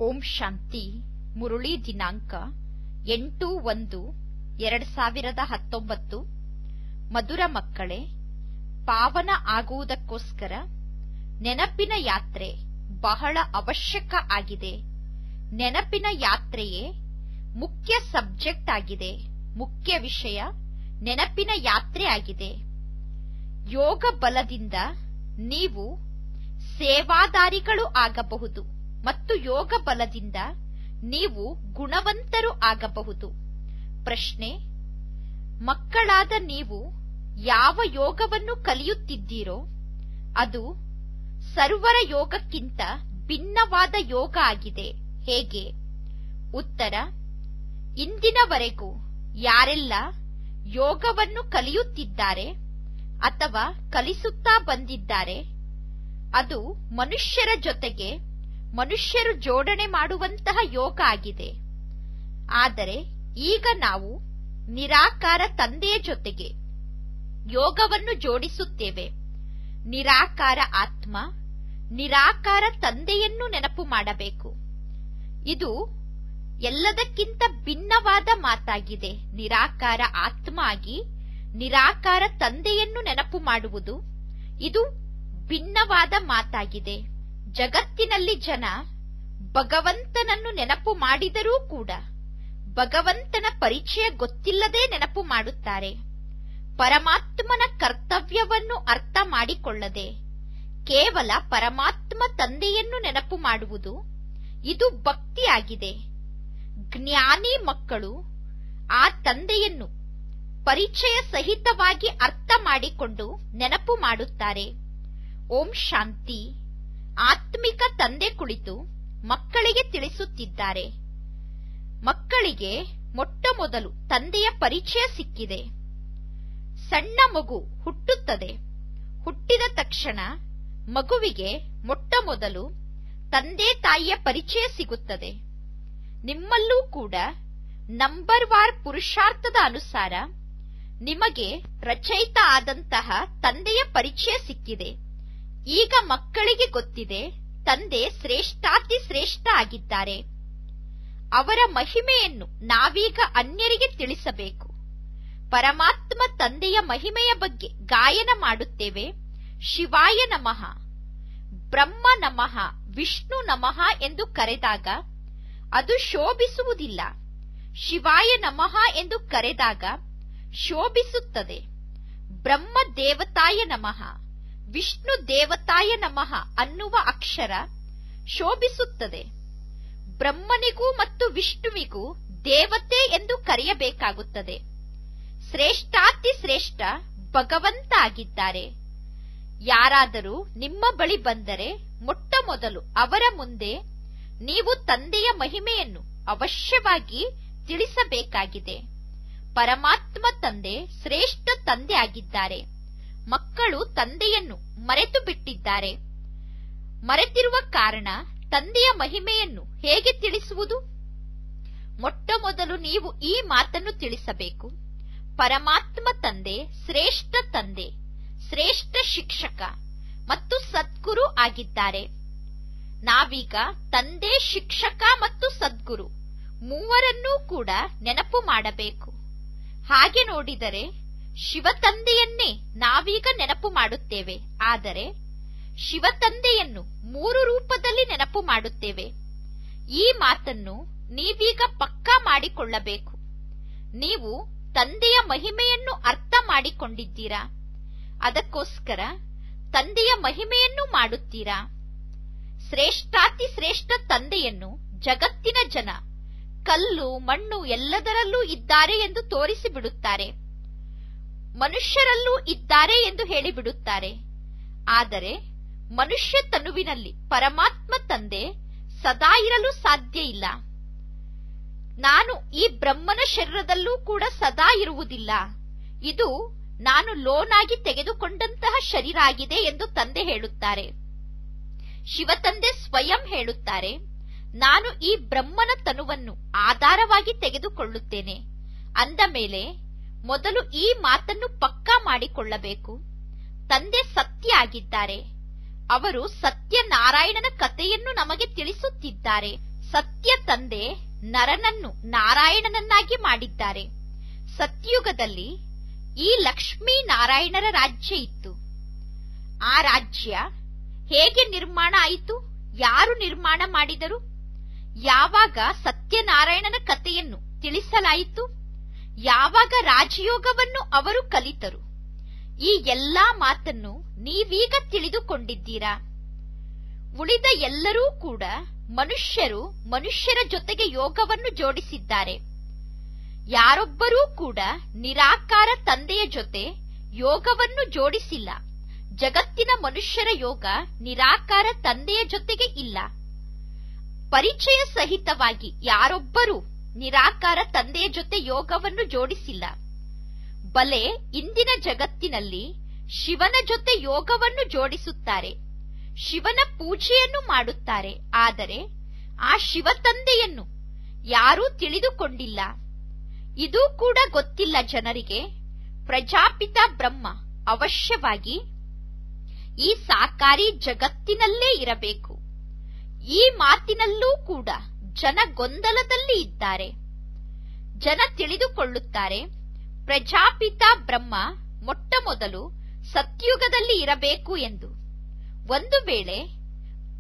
ಓಂ ಶಾಂತಿ. ಮುರುಳಿ ದಿನಾಂಕ 8/1/2019. ಮಧುರ ಮಕ್ಕಳೇ, ಪಾವನ ಆಗುವುದಕ್ಕೋಸ್ಕರ ನೆನಪಿನ ಯಾತ್ರೆ ಬಹಳ ಅವಶ್ಯಕ ಆಗಿದೆ. ನೆನಪಿನ ಯಾತ್ರೆಯೇ ಮುಖ್ಯ ಸಬ್ಜೆಕ್ಟ್ ಆಗಿದೆ. ಮುಖ್ಯ ವಿಷಯ ನೆನಪಿನ ಯಾತ್ರೆ ಆಗಿದೆ. ಯೋಗ ಬಲದಿಂದ ನೀವು ಸೇವಾದಾರಿಗಳು ಆಗಬಹುದು ಮತ್ತು ಯೋಗ ಬಲದಿಂದ ನೀವು ಗುಣವಂತರು ಆಗಬಹುದು. ಪ್ರಶ್ನೆ: ಮಕ್ಕಳಾದ ನೀವು ಯಾವ ಯೋಗವನ್ನು ಕಲಿಯುತ್ತಿದ್ದೀರೋ ಅದು ಸರ್ವರ ಯೋಗಕ್ಕಿಂತ ಭಿನ್ನವಾದ ಯೋಗ ಆಗಿದೆ. ಹೇಗೆ? ಉತ್ತರ: ಇಂದಿನವರೆಗೂ ಯಾರೆಲ್ಲ ಯೋಗವನ್ನು ಕಲಿಯುತ್ತಿದ್ದಾರೆ ಅಥವಾ ಕಲಿಸುತ್ತಾ ಬಂದಿದ್ದಾರೆ ಅದು ಮನುಷ್ಯರ ಜೊತೆಗೆ ಮನುಷ್ಯರು ಜೋಡಣೆ ಮಾಡುವಂತಹ ಯೋಗ ಆಗಿದೆ. ಆದರೆ ಈಗ ನಾವು ನಿರಾಕಾರ ತಂದೆಯ ಜೊತೆಗೆ ಯೋಗವನ್ನು ಜೋಡಿಸುತ್ತೇವೆ. ನಿರಾಕಾರ ಆತ್ಮ, ನಿರಾಕಾರ ತಂದೆಯನ್ನು ನೆನಪು ಮಾಡಬೇಕು. ಇದು ಎಲ್ಲದಕ್ಕಿಂತ ಭಿನ್ನವಾದ ಮಾತಾಗಿದೆ. ನಿರಾಕಾರ ಆತ್ಮ ಆಗಿ ನಿರಾಕಾರ ತಂದೆಯನ್ನು ನೆನಪು ಮಾಡುವುದು ಇದು ಭಿನ್ನವಾದ ಮಾತಾಗಿದೆ. ಜಗತ್ತಿನಲ್ಲಿ ಜನ ಭಗವಂತನನ್ನು ನೆನಪು ಮಾಡಿದರೂ ಕೂಡ ಭಗವಂತನ ಪರಿಚಯ ಗೊತ್ತಿಲ್ಲದೆ ನೆನಪು ಮಾಡುತ್ತಾರೆ. ಪರಮಾತ್ಮನ ಕರ್ತವ್ಯವನ್ನು ಅರ್ಥ ಮಾಡಿಕೊಳ್ಳದೆ ಕೇವಲ ಪರಮಾತ್ಮ ತಂದೆಯನ್ನು ನೆನಪು ಮಾಡುವುದು ಇದು ಭಕ್ತಿಯಾಗಿದೆ. ಜ್ಞಾನಿ ಮಕ್ಕಳು ಆ ತಂದೆಯನ್ನು ಪರಿಚಯ ಸಹಿತವಾಗಿ ಅರ್ಥ ಮಾಡಿಕೊಂಡು ನೆನಪು ಮಾಡುತ್ತಾರೆ. ಓಂ ಶಾಂತಿ. ಆತ್ಮಿಕ ತಂದೆ ಕುಳಿತು ಮಕ್ಕಳಿಗೆ ತಿಳಿಸುತ್ತಿದ್ದಾರೆ. ಮಕ್ಕಳಿಗೆ ಮೊಟ್ಟ ಮೊದಲು ತಂದೆಯ ಪರಿಚಯ ಸಿಕ್ಕಿದೆ. ಸಣ್ಣ ಮಗು ಹುಟ್ಟುತ್ತದೆ. ಹುಟ್ಟಿದ ತಕ್ಷಣ ಮಗುವಿಗೆ ಮೊಟ್ಟ ಮೊದಲು ತಂದೆ ತಾಯಿಯ ಪರಿಚಯ ಸಿಗುತ್ತದೆ. ನಿಮ್ಮಲ್ಲೂ ಕೂಡ ನಂಬರ್ ವಾರ್ ಪುರುಷಾರ್ಥದ ಅನುಸಾರ ನಿಮಗೆ ರಚಯಿತ ಆದಂತಹ ತಂದೆಯ ಪರಿಚಯ ಸಿಕ್ಕಿದೆ. ಈಗ ಮಕ್ಕಳಿಗೆ ಗೊತ್ತಿದೆ ತಂದೆ ಶ್ರೇಷ್ಠಾತಿ ಶ್ರೇಷ್ಠ ಆಗಿದ್ದಾರೆ. ಅವರ ಮಹಿಮೆಯನ್ನು ನಾವೀಗ ಅನ್ಯರಿಗೆ ತಿಳಿಸಬೇಕು. ಪರಮಾತ್ಮ ತಂದೆಯ ಮಹಿಮೆಯ ಬಗ್ಗೆ ಗಾಯನ ಮಾಡುತ್ತೇವೆ. ಶಿವಾಯ ನಮಃ, ಬ್ರಹ್ಮ ನಮಃ, ವಿಷ್ಣು ನಮಃ ಎಂದು ಕರೆದಾಗ ಅದು ಶೋಭಿಸುವುದಿಲ್ಲ. ಶಿವಾಯ ನಮಃ ಎಂದು ಕರೆದಾಗ ಶೋಭಿಸುತ್ತದೆ. ಬ್ರಹ್ಮ ದೇವತಾಯ ನಮಃ, ವಿಷ್ಣು ದೇವತಾಯ ನಮಃ ಅನ್ನುವ ಅಕ್ಷರ ಶೋಭಿಸುತ್ತದೆ. ಬ್ರಹ್ಮನಿಗೂ ಮತ್ತು ವಿಷ್ಣುವಿಗೂ ದೇವತೆ ಎಂದು ಕರೆಯಬೇಕಾಗುತ್ತದೆ. ಶ್ರೇಷ್ಠಾತಿ ಶ್ರೇಷ್ಠ ಭಗವಂತ ಆಗಿದ್ದಾರೆ. ಯಾರಾದರೂ ನಿಮ್ಮ ಬಳಿ ಬಂದರೆ ಮೊಟ್ಟ ಮೊದಲು ಅವರ ಮುಂದೆ ನೀವು ತಂದೆಯ ಮಹಿಮೆಯನ್ನು ಅವಶ್ಯವಾಗಿ ತಿಳಿಸಬೇಕಾಗಿದೆ. ಪರಮಾತ್ಮ ತಂದೆ ಶ್ರೇಷ್ಠ ತಂದೆ ಆಗಿದ್ದಾರೆ. ಮಕ್ಕಳು ತಂದೆಯನ್ನು ಮರೆತು ಬಿಟ್ಟಿದ್ದಾರೆ. ಮರೆತಿರುವ ಕಾರಣ ತಂದೆಯ ಮಹಿಮೆಯನ್ನು ಹೇಗೆ ತಿಳಿಸುವುದು? ಮೊಟ್ಟ ಮೊದಲು ನೀವು ಈ ಮಾತನ್ನು ತಿಳಿಸಬೇಕು. ಪರಮಾತ್ಮ ತಂದೆ ಶ್ರೇಷ್ಠ ತಂದೆ, ಶ್ರೇಷ್ಠ ಶಿಕ್ಷಕ ಮತ್ತು ಸದ್ಗುರು ಆಗಿದ್ದಾರೆ. ನಾವೀಗ ತಂದೆ, ಶಿಕ್ಷಕ ಮತ್ತು ಸದ್ಗುರು ಮೂವರನ್ನೂ ಕೂಡ ನೆನಪು ಮಾಡಬೇಕು. ಹಾಗೆ ನೋಡಿದರೆ ಶಿವತಂದೆಯನ್ನೇ ನಾವೀಗ ನೆನಪು ಮಾಡುತ್ತೇವೆ. ಆದರೆ ಶಿವತಂದೆಯನ್ನು 3 ರೂಪದಲ್ಲಿ ನೆನಪು ಮಾಡುತ್ತೇವೆ. ಈ ಮಾತನ್ನು ನೀವೀಗ ಪಕ್ಕಾ ಮಾಡಿಕೊಳ್ಳಬೇಕು. ನೀವು ತಂದೆಯ ಮಹಿಮೆಯನ್ನು ಅರ್ಥ ಮಾಡಿಕೊಂಡಿದ್ದೀರಾ. ಅದಕ್ಕೋಸ್ಕರ ತಂದೆಯ ಮಹಿಮೆಯನ್ನು ಮಾಡುತ್ತೀರಾ. ಶ್ರೇಷ್ಠಾತಿ ಶ್ರೇಷ್ಠ ತಂದೆಯನ್ನು ಜಗತ್ತಿನ ಜನ ಕಲ್ಲು ಮಣ್ಣು ಎಲ್ಲದರಲ್ಲೂ ಇದ್ದಾರೆ ಎಂದು ತೋರಿಸಿ ಬಿಡುತ್ತಾರೆ. ಮನುಷ್ಯರಲ್ಲೂ ಇದ್ದಾರೆ ಎಂದು ಹೇಳಿಬಿಡುತ್ತಾರೆ. ಆದರೆ ಮನುಷ್ಯ ತನುವಿನಲ್ಲಿ ಪರಮಾತ್ಮ ತಂದೆ ಸದಾ ಇರಲು ಸಾಧ್ಯ ಇಲ್ಲ. ನಾನು ಈ ಬ್ರಹ್ಮನ ಶರೀರದಲ್ಲೂ ಕೂಡ ಸದಾ ಇರುವುದಿಲ್ಲ. ಇದು ನಾನು ಲೋನ್ ಆಗಿ ತೆಗೆದುಕೊಂಡಂತಹ ಶರೀರ ಆಗಿದೆ ಎಂದು ತಂದೆ ಹೇಳುತ್ತಾರೆ. ಶಿವತಂದೆ ಸ್ವಯಂ ಹೇಳುತ್ತಾರೆ, ನಾನು ಈ ಬ್ರಹ್ಮನ ತನುವನ್ನು ಆಧಾರವಾಗಿ ತೆಗೆದುಕೊಳ್ಳುತ್ತೇನೆ. ಅಂದ ಮೇಲೆ ಮೊದಲು ಈ ಮಾತನ್ನು ಪಕ್ಕಾ ಮಾಡಿಕೊಳ್ಳಬೇಕು. ತಂದೆ ಸತ್ಯ ಆಗಿದ್ದಾರೆ. ಅವರು ಸತ್ಯನಾರಾಯಣನ ಕಥೆಯನ್ನು ನಮಗೆ ತಿಳಿಸುತ್ತಿದ್ದಾರೆ. ಸತ್ಯ ತಂದೆ ನರನನ್ನು ನಾರಾಯಣನನ್ನಾಗಿ ಮಾಡಿದ್ದಾರೆ. ಸತ್ಯುಗದಲ್ಲಿ ಈ ಲಕ್ಷ್ಮೀ ನಾರಾಯಣರ ರಾಜ್ಯ ಇತ್ತು. ಆ ರಾಜ್ಯ ಹೇಗೆ ನಿರ್ಮಾಣ ಆಯಿತು? ಯಾರು ನಿರ್ಮಾಣ ಮಾಡಿದರು? ಯಾವಾಗ ಸತ್ಯನಾರಾಯಣನ ಕಥೆಯನ್ನು ತಿಳಿಸಲಾಯಿತು? ಯಾವಾಗ ರಾಜಯೋಗವನ್ನು ಅವರು ಕಲಿತರು? ಈ ಎಲ್ಲಾ ಮಾತನ್ನು ನೀವೀಗ ತಿಳಿದುಕೊಂಡಿದ್ದೀರಾ. ಉಳಿದ ಎಲ್ಲರೂ ಕೂಡ ಮನುಷ್ಯರ ಜೊತೆಗೆ ಯೋಗವನ್ನು ಜೋಡಿಸಿದ್ದಾರೆ. ಯಾರೊಬ್ಬರೂ ಕೂಡ ನಿರಾಕಾರ ತಂದೆಯ ಜೊತೆ ಯೋಗವನ್ನು ಜೋಡಿಸಿಲ್ಲ. ಜಗತ್ತಿನ ಮನುಷ್ಯರ ಯೋಗ ನಿರಾಕಾರ ತಂದೆಯ ಜೊತೆಗೆ ಇಲ್ಲ. ಪರಿಚಯ ಸಹಿತವಾಗಿ ಯಾರೊಬ್ಬರೂ ನಿರಾಕಾರ ತಂದೆಯ ಜೊತೆ ಯೋಗವನ್ನು ಜೋಡಿಸಿಲ್ಲ. ಬಲೆ ಇಂದಿನ ಜಗತ್ತಿನಲ್ಲಿ ಶಿವನ ಜೊತೆ ಯೋಗವನ್ನು ಜೋಡಿಸುತ್ತಾರೆ, ಶಿವನ ಪೂಜೆಯನ್ನು ಮಾಡುತ್ತಾರೆ. ಆದರೆ ಆ ಶಿವ ತಂದೆಯನ್ನು ಯಾರೂ ತಿಳಿದುಕೊಂಡಿಲ್ಲ. ಇದೂ ಕೂಡ ಗೊತ್ತಿಲ್ಲ ಜನರಿಗೆ. ಪ್ರಜಾಪಿತ ಬ್ರಹ್ಮ ಅವಶ್ಯವಾಗಿ ಈ ಸಾಕಾರಿ ಜಗತ್ತಿನಲ್ಲೇ ಇರಬೇಕು. ಈ ಮಾತಿನಲ್ಲೂ ಕೂಡ ಜನ ಗೊಂದಲದಲ್ಲಿ ಇದ್ದಾರೆ. ಜನ ತಿಳಿದುಕೊಳ್ಳುತ್ತಾರೆ, ಪ್ರಜಾಪಿತ ಬ್ರಹ್ಮ ಮೊಟ್ಟ ಮೊದಲು ಸತ್ಯುಗದಲ್ಲಿ ಇರಬೇಕು ಎಂದು. ಒಂದು ವೇಳೆ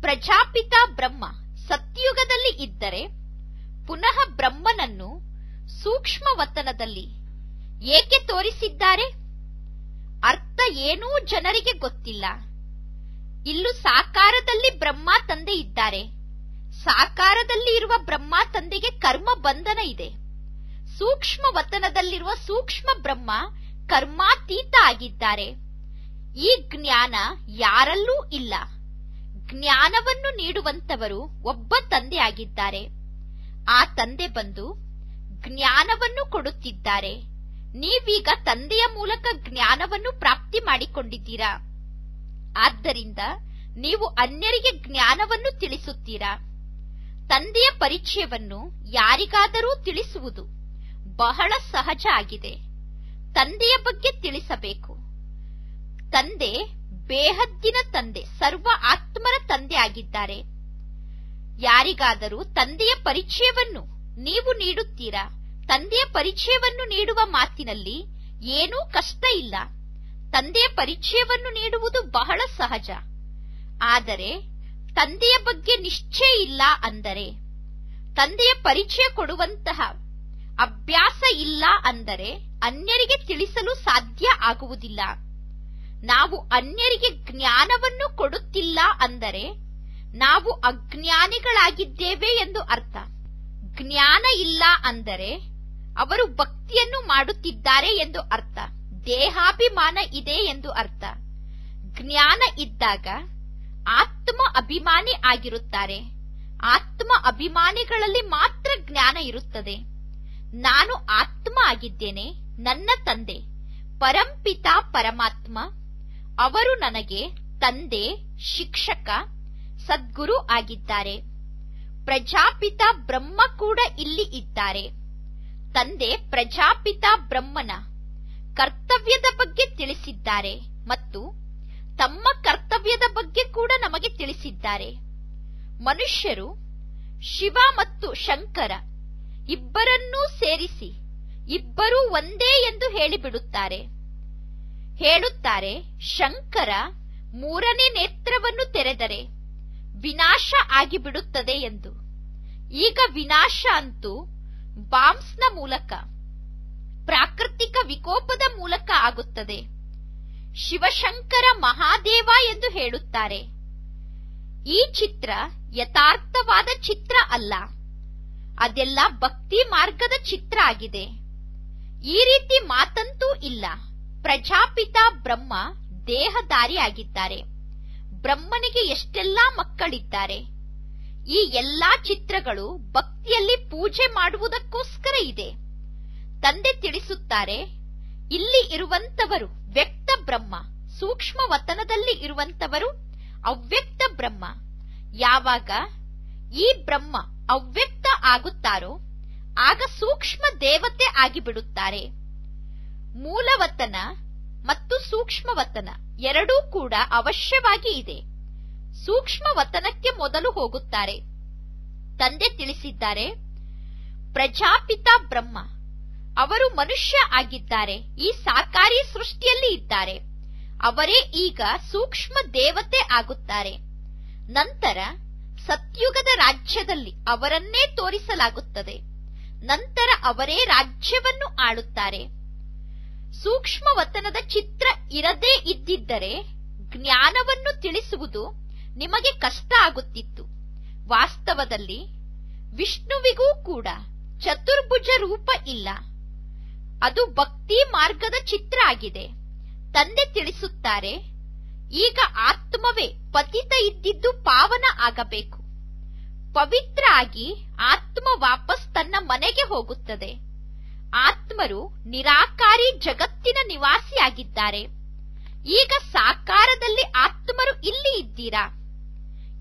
ಪ್ರಜಾಪಿತ ಬ್ರಹ್ಮ ಸತ್ಯುಗದಲ್ಲಿ ಇದ್ದರೆ ಪುನಃ ಬ್ರಹ್ಮನನ್ನು ಸೂಕ್ಷ್ಮವತನದಲ್ಲಿ ಏಕೆ ತೋರಿಸಿದ್ದಾರೆ? ಅರ್ಥ ಏನೂ ಜನರಿಗೆ ಗೊತ್ತಿಲ್ಲ. ಇಲ್ಲೂ ಸಾಕಾರದಲ್ಲಿ ಬ್ರಹ್ಮ ತಂದೆ ಇದ್ದಾರೆ. ಸಾಕಾರದಲ್ಲಿ ಇರುವ ಬ್ರಹ್ಮ ತಂದೆಗೆ ಕರ್ಮ ಬಂಧನ ಇದೆ. ಸೂಕ್ಷ್ಮವತನದಲ್ಲಿರುವ ಸೂಕ್ಷ್ಮ ಬ್ರಹ್ಮ ಕರ್ಮಾತೀತ ಆಗಿದ್ದಾರೆ. ಈ ಜ್ಞಾನ ಯಾರಲ್ಲೂ ಇಲ್ಲ. ಜ್ಞಾನವನ್ನು ನೀಡುವಂತವರು ಒಬ್ಬ ತಂದೆ ಆಗಿದ್ದಾರೆ. ಆ ತಂದೆ ಬಂದು ಜ್ಞಾನವನ್ನು ಕೊಡುತ್ತಿದ್ದಾರೆ. ನೀವೀಗ ತಂದೆಯ ಮೂಲಕ ಜ್ಞಾನವನ್ನು ಪ್ರಾಪ್ತಿ ಮಾಡಿಕೊಂಡಿದ್ದೀರಾ. ಆದ್ದರಿಂದ ನೀವು ಅನ್ಯರಿಗೆ ಜ್ಞಾನವನ್ನು ತಿಳಿಸುತ್ತೀರಾ. ತಂದೆಯ ಪರಿಚಯವನ್ನು ಯಾರಿಗಾದರೂ ತಿಳಿಸುವುದು ಬಹಳ ಸಹಜ ಆಗಿದೆ. ತಂದೆಯ ಬಗ್ಗೆ ತಿಳಿಸಬೇಕು. ತಂದೆ ಬೇಹದ್ದಿನ ತಂದೆ, ಸರ್ವ ಆತ್ಮರ ತಂದೆ ಆಗಿದ್ದಾರೆ. ಯಾರಿಗಾದರೂ ತಂದೆಯ ಪರಿಚಯವನ್ನು ನೀವು ನೀಡುತ್ತೀರಾ. ತಂದೆಯ ಪರಿಚಯವನ್ನು ನೀಡುವ ಮಾತಿನಲ್ಲಿ ಏನೂ ಕಷ್ಟ ಇಲ್ಲ. ತಂದೆಯ ಪರಿಚಯವನ್ನು ನೀಡುವುದು ಬಹಳ ಸಹಜ. ಆದರೆ ತಂದೆಯ ಬಗ್ಗೆ ನಿಶ್ಚಯ ಇಲ್ಲ ಅಂದರೆ, ತಂದೆಯ ಪರಿಚಯ ಕೊಡುವಂತಹ ಅಭ್ಯಾಸ ಇಲ್ಲ ಅಂದರೆ ಅನ್ಯರಿಗೆ ತಿಳಿಸಲು ಸಾಧ್ಯ ಆಗುವುದಿಲ್ಲ. ನಾವು ಅನ್ಯರಿಗೆ ಜ್ಞಾನವನ್ನು ಕೊಡುತ್ತಿಲ್ಲ ಅಂದರೆ ನಾವು ಅಜ್ಞಾನಿಗಳಾಗಿದ್ದೇವೆ ಎಂದು ಅರ್ಥ. ಜ್ಞಾನ ಇಲ್ಲ ಅಂದರೆ ಅವರು ಭಕ್ತಿಯನ್ನು ಮಾಡುತ್ತಿದ್ದಾರೆ ಎಂದು ಅರ್ಥ. ದೇಹಾಭಿಮಾನ ಇದೆ ಎಂದು ಅರ್ಥ. ಜ್ಞಾನ ಇದ್ದಾಗ ಆತ್ಮ ಅಭಿಮಾನಿ ಆಗಿರುತ್ತಾರೆ. ಆತ್ಮ ಅಭಿಮಾನಿಗಳಲ್ಲಿ ಮಾತ್ರ ಜ್ಞಾನ ಇರುತ್ತದೆ. ನಾನು ಆತ್ಮ ಆಗಿದ್ದೇನೆ. ನನ್ನ ತಂದೆ ಪರಂಪಿತ ಪರಮಾತ್ಮ, ಅವರು ನನಗೆ ತಂದೆ, ಶಿಕ್ಷಕ, ಸದ್ಗುರು ಆಗಿದ್ದಾರೆ. ಪ್ರಜಾಪಿತ ಬ್ರಹ್ಮ ಕೂಡ ಇಲ್ಲಿ ಇದ್ದಾರೆ. ತಂದೆ ಪ್ರಜಾಪಿತ ಬ್ರಹ್ಮನ ಕರ್ತವ್ಯದ ಬಗ್ಗೆ ತಿಳಿಸಿದ್ದಾರೆ ಮತ್ತು ತಮ್ಮ ಕರ್ತವ್ಯದ ಬಗ್ಗೆ ಕೂಡ ನಮಗೆ ತಿಳಿಸಿದ್ದಾರೆ. ಮನುಷ್ಯರು ಶಿವ ಮತ್ತು ಶಂಕರ ಇಬ್ಬರನ್ನೂ ಸೇರಿಸಿ ಇಬ್ಬರೂ ಒಂದೇ ಎಂದು ಹೇಳಿಬಿಡುತ್ತಾರೆ. ಹೇಳುತ್ತಾರೆ, ಶಂಕರ ಮೂರನೇ ನೇತ್ರವನ್ನು ತೆರೆದರೆ ವಿನಾಶ ಆಗಿಬಿಡುತ್ತದೆ ಎಂದು. ಈಗ ವಿನಾಶ ಅಂತೂ ಬಾಂಬ್ಸ್ನ ಮೂಲಕ, ಪ್ರಾಕೃತಿಕ ವಿಕೋಪದ ಮೂಲಕ ಆಗುತ್ತದೆ. ಶಿವಶಂಕರ ಮಹಾದೇವ ಎಂದು ಹೇಳುತ್ತಾರೆ. ಈ ಚಿತ್ರ ಯಥಾರ್ಥವಾದ ಚಿತ್ರ ಅಲ್ಲ. ಅದೆಲ್ಲ ಭಕ್ತಿ ಮಾರ್ಗದ ಚಿತ್ರ ಆಗಿದೆ. ಈ ರೀತಿ ಮಾತಂತೂ ಇಲ್ಲ. ಪ್ರಜಾಪಿತ ಬ್ರಹ್ಮ ದೇಹಧಾರಿ ಆಗಿದ್ದಾರೆ. ಬ್ರಹ್ಮನಿಗೆ ಎಷ್ಟೆಲ್ಲಾ ಮಕ್ಕಳಿದ್ದಾರೆ. ಈ ಎಲ್ಲಾ ಚಿತ್ರಗಳು ಭಕ್ತಿಯಲ್ಲಿ ಪೂಜೆ ಮಾಡುವುದಕ್ಕೋಸ್ಕರ ಇದೆ. ತಂದೆ ತಿಳಿಸುತ್ತಾರೆ, ಇಲ್ಲಿ ಇರುವಂತವರು ವ್ಯಕ್ತ ಬ್ರಹ್ಮ, ಸೂಕ್ಷ್ಮ ವತನದಲ್ಲಿ ಇರುವಂತವರು ಅವ್ಯಕ್ತ ಬ್ರಹ್ಮ. ಯಾವಾಗ ಈ ಬ್ರಹ್ಮ ಅವ್ಯಕ್ತ ಆಗುತ್ತಾರೋ ಆಗ ಸೂಕ್ಷ್ಮ ದೇವತೆ ಆಗಿಬಿಡುತ್ತಾರೆ. ಮೂಲವತನ ಮತ್ತು ಸೂಕ್ಷ್ಮವತನ ಎರಡೂ ಕೂಡ ಅವಶ್ಯವಾಗಿ ಇದೆ. ಸೂಕ್ಷ್ಮ ವತನಕ್ಕೆ ಮೊದಲು ಹೋಗುತ್ತಾರೆ. ತಂದೆ ತಿಳಿಸಿದ್ದಾರೆ, ಪ್ರಜಾಪಿತ ಬ್ರಹ್ಮ ಅವರು ಮನುಷ್ಯ ಆಗಿದ್ದಾರೆ, ಈ ಸಾಕಾರಿ ಸೃಷ್ಟಿಯಲ್ಲಿ ಇದ್ದಾರೆ. ಅವರೇ ಈಗ ಸೂಕ್ಷ್ಮ ದೇವತೆ ಆಗುತ್ತಾರೆ. ನಂತರ ಸತ್ಯುಗದ ರಾಜ್ಯದಲ್ಲಿ ಅವರನ್ನೇ ತೋರಿಸಲಾಗುತ್ತದೆ. ನಂತರ ಅವರೇ ರಾಜ್ಯವನ್ನು ಆಳುತ್ತಾರೆ. ಸೂಕ್ಷ್ಮವತನದ ಚಿತ್ರ ಇರದೇ ಇದ್ದಿದ್ದರೆ ಜ್ಞಾನವನ್ನು ತಿಳಿಸುವುದು ನಿಮಗೆ ಕಷ್ಟ ಆಗುತ್ತಿತ್ತು. ವಾಸ್ತವದಲ್ಲಿ ವಿಷ್ಣುವಿಗೂ ಕೂಡ ಚತುರ್ಭುಜ ರೂಪ ಇಲ್ಲ. ಅದು ಭಕ್ತಿ ಮಾರ್ಗದ ಚಿತ್ರ ಆಗಿದೆ. ತಂದೆ ತಿಳಿಸುತ್ತಾರೆ, ಈಗ ಆತ್ಮವೇ ಪತಿತ ಇದ್ದಿದ್ದು ಪಾವನ ಆಗಬೇಕು. ಪವಿತ್ರ ಆಗಿ ಆತ್ಮ ವಾಪಸ್ ತನ್ನ ಮನೆಗೆ ಹೋಗುತ್ತದೆ. ಆತ್ಮರು ನಿರಾಕಾರಿ ಜಗತ್ತಿನ ನಿವಾಸಿಯಾಗಿದ್ದಾರೆ. ಈಗ ಸಾಕಾರದಲ್ಲಿ ಆತ್ಮರು ಇಲ್ಲಿ ಇದ್ದೀರಾ.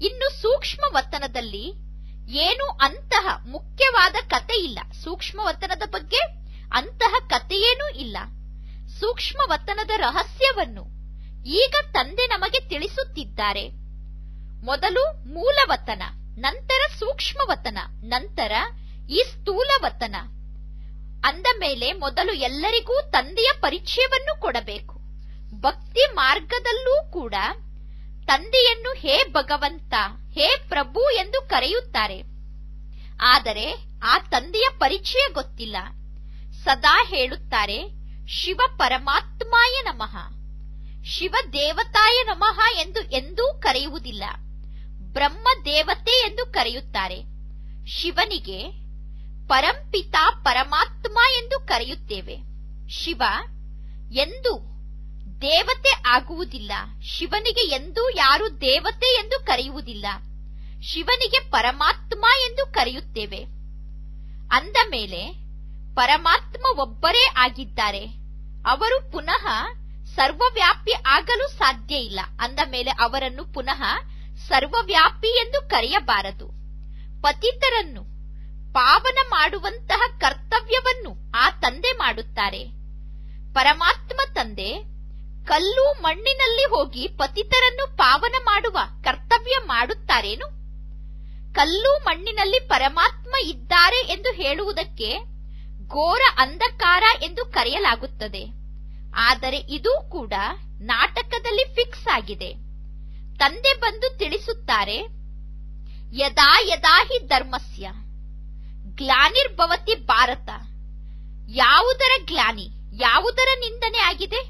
ಇನ್ನು ಸೂಕ್ಷ್ಮವತನದಲ್ಲಿ ಏನು ಅಂತಹ ಮುಖ್ಯವಾದ ಕತೆ ಇಲ್ಲ. ಸೂಕ್ಷ್ಮವತನದ ಬಗ್ಗೆ ಅಂತಹ ಕಥೆಯೇನೂ ಇಲ್ಲ. ಸೂಕ್ಷ್ಮವತನದ ರಹಸ್ಯವನ್ನು ಈಗ ತಂದೆ ನಮಗೆ ತಿಳಿಸುತ್ತಿದ್ದಾರೆ. ಮೊದಲು ಮೂಲವತನ, ನಂತರ ಸೂಕ್ಷ್ಮವತನ, ನಂತರ ಈ ಸ್ಥೂಲವತನ. ಅಂದ ಮೇಲೆ ಮೊದಲು ಎಲ್ಲರಿಗೂ ತಂದೆಯ ಪರಿಚಯವನ್ನು ಕೊಡಬೇಕು. ಭಕ್ತಿ ಮಾರ್ಗದಲ್ಲೂ ಕೂಡ ತಂದೆಯನ್ನು ಹೇ ಭಗವಂತ, ಹೇ ಪ್ರಭು ಎಂದು ಕರೆಯುತ್ತಾರೆ. ಆದರೆ ಆ ತಂದೆಯ ಪರಿಚಯ ಗೊತ್ತಿಲ್ಲ. ಸದಾ ಹೇಳುತ್ತಾರೆ, ಶಿವ ಪರಮಾತ್ಮಾಯ ನಮಃ, ಶಿವ ದೇವತಾಯ ನಮಃ ಎಂದು ಎಂದೂ ಕರೆಯುವುದಿಲ್ಲ. ಬ್ರಹ್ಮ ದೇವತೆ ಎಂದು ಕರೆಯುತ್ತಾರೆ. ಶಿವನಿಗೆ ಪರಂಪಿತ ಪರಮಾತ್ಮ ಎಂದು ಕರೆಯುತ್ತೇವೆ. ಶಿವ ಎಂದು ದೇವತೆ ಆಗುವುದಿಲ್ಲ. ಶಿವನಿಗೆ ಎಂದೂ ಯಾರು ದೇವತೆ ಎಂದು ಕರೆಯುವುದಿಲ್ಲ. ಶಿವನಿಗೆ ಪರಮಾತ್ಮ ಎಂದು ಕರೆಯುತ್ತೇವೆ. ಅಂದ ಮೇಲೆ ಪರಮಾತ್ಮ ಒಬ್ಬರೇ ಆಗಿದ್ದಾರೆ. ಅವರು ಪುನಃ ಸರ್ವವ್ಯಾಪಿ ಆಗಲು ಸಾಧ್ಯ ಇಲ್ಲ. ಅಂದ ಮೇಲೆ ಅವರನ್ನು ಪುನಃ ಸರ್ವವ್ಯಾಪಿ ಎಂದು ಕರೆಯಬಾರದು. ಪತಿತರನ್ನು ಪಾವನ ಮಾಡುವಂತಹ ಕರ್ತವ್ಯವನ್ನು ಆ ತಂದೆ ಮಾಡುತ್ತಾರೆ. ಪರಮಾತ್ಮ ತಂದೆ ಕಲ್ಲು ಮಣ್ಣಿನಲ್ಲಿ ಹೋಗಿ ಪತಿತರನ್ನು ಪಾವನ ಮಾಡುವ ಕರ್ತವ್ಯ ಮಾಡುತ್ತಾರೇನು? ಕಲ್ಲು ಮಣ್ಣಿನಲ್ಲಿ ಪರಮಾತ್ಮ ಇದ್ದಾರೆ ಎಂದು ಹೇಳುವುದಕ್ಕೆ ಘೋರ ಅಂಧಕಾರ ಎಂದು ಕರೆಯಲಾಗುತ್ತದೆ. ಆದರೆ ಇದು ಕೂಡ ನಾಟಕದಲ್ಲಿ ಫಿಕ್ಸ್ ಆಗಿದೆ. ತಂದೆ ಬಂದು ತಿಳಿಸುತ್ತಾರೆ, ಯದಾ ಯದಾ ಹಿ ಧರ್ಮಸ್ಯ ಗ್ಲಾನಿರ್ಭವತಿ ಭಾರತ. ಯಾವುದರ ಗ್ಲಾನಿ, ಯಾವುದರ ನಿಂದನೆ ಆಗಿದೆ?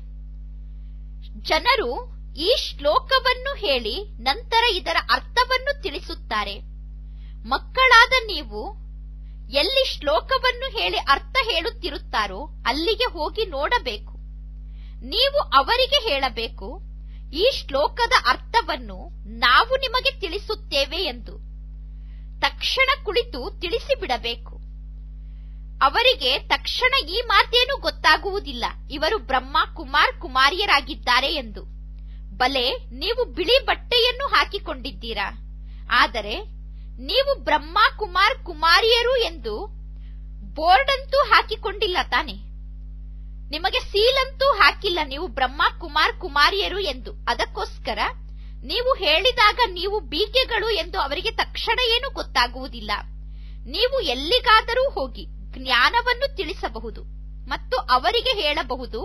ಜನರು ಈ ಶ್ಲೋಕವನ್ನು ಹೇಳಿ ನಂತರ ಇದರ ಅರ್ಥವನ್ನು ತಿಳಿಸುತ್ತಾರೆ. ಮಕ್ಕಳಾದ ನೀವು ಎಲ್ಲಿ ಶ್ಲೋಕವನ್ನು ಹೇಳಿ ಅರ್ಥ ಹೇಳುತ್ತಿರುತ್ತಾರೋ ಅಲ್ಲಿಗೆ ಹೋಗಿ ನೋಡಬೇಕು. ನೀವು ಅವರಿಗೆ ಹೇಳಬೇಕು, ಈ ಶ್ಲೋಕದ ಅರ್ಥವನ್ನು ನಾವು ನಿಮಗೆ ತಿಳಿಸುತ್ತೇವೆ ಎಂದು. ತಕ್ಷಣ ಕುಳಿತು ತಿಳಿಸಿಬಿಡಬೇಕು. ಅವರಿಗೆ ತಕ್ಷಣ ಈ ಮಾತೇನು ಗೊತ್ತಾಗುವುದಿಲ್ಲ, ಇವರು ಬ್ರಹ್ಮ ಕುಮಾರ್ ಕುಮಾರಿಯರಾಗಿದ್ದಾರೆ ಎಂದು. ಬಲೆ, ನೀವು ಬಿಳಿ ಬಟ್ಟೆಯನ್ನು ಹಾಕಿಕೊಂಡಿದ್ದೀರಾ, ಆದರೆ ನೀವು ಬ್ರಹ್ಮ ಕುಮಾರ್ ಕುಮಾರಿಯರು ಎಂದು ಬೋರ್ಡ್ ಅಂತೂ ಹಾಕಿಕೊಂಡಿಲ್ಲ ತಾನೆ? ನಿಮಗೆ ಸೀಲಂತೂ ಹಾಕಿಲ್ಲ ನೀವು ಬ್ರಹ್ಮ ಕುಮಾರ್ ಕುಮಾರಿಯರು ಎಂದು. ಅದಕ್ಕೋಸ್ಕರ ನೀವು ಹೇಳಿದಾಗ ನೀವು ಬೀಗೆಗಳು ಎಂದು ಅವರಿಗೆ ತಕ್ಷಣ ಏನು ಗೊತ್ತಾಗುವುದಿಲ್ಲ. ನೀವು ಎಲ್ಲಿಗಾದರೂ ಹೋಗಿ ಜ್ಞಾನವನ್ನು ತಿಳಿಸಬಹುದು ಮತ್ತು ಅವರಿಗೆ ಹೇಳಬಹುದು,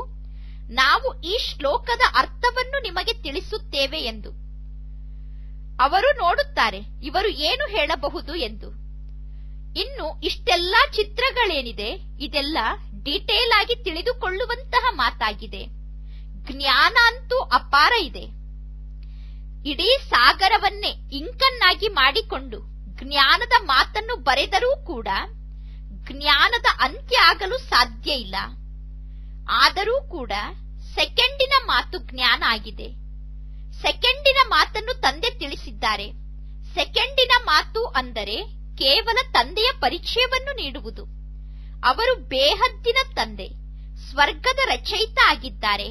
ನಾವು ಈ ಶ್ಲೋಕದ ಅರ್ಥವನ್ನು ನಿಮಗೆ ತಿಳಿಸುತ್ತೇವೆ ಎಂದು. ಅವರು ನೋಡುತ್ತಾರೆ ಇವರು ಏನು ಹೇಳಬಹುದು ಎಂದು. ಇನ್ನು ಇಷ್ಟೆಲ್ಲಾ ಚಿತ್ರಗಳೇನಿದೆ ಇದೆಲ್ಲ ಡೀಟೇಲ್ ಆಗಿ ತಿಳಿದುಕೊಳ್ಳುವಂತಹ ಮಾತಾಗಿದೆ. ಜ್ಞಾನ ಅಂತೂ ಅಪಾರ ಇದೆ. ಇಡೀ ಸಾಗರವನ್ನೇ ಇಂಕನ್ನಾಗಿ ಮಾಡಿಕೊಂಡು ಜ್ಞಾನದ ಮಾತನ್ನು ಬರೆದರೂ ಕೂಡ ಜ್ಞಾನದ ಅಂತ್ಯ ಆಗಲು ಸಾಧ್ಯ ಇಲ್ಲ. ಆದರೂ ಕೂಡ ಸೆಕೆಂಡಿನ ಮಾತು ಜ್ಞಾನ ಆಗಿದೆ. ಸೆಕೆಂಡಿನ ಮಾತನ್ನು ತಂದೆ ತಿಳಿಸಿದ್ದಾರೆ. ಸೆಕೆಂಡಿನ ಮಾತು ಅಂದರೆ ಕೇವಲ ತಂದೆಯ ಪರಿಚಯವನ್ನು ನೀಡುವುದು. ಅವರು ಬೇಹದ್ದಿನ ತಂದೆ, ಸ್ವರ್ಗದ ರಚಯಿತ ಆಗಿದ್ದಾರೆ.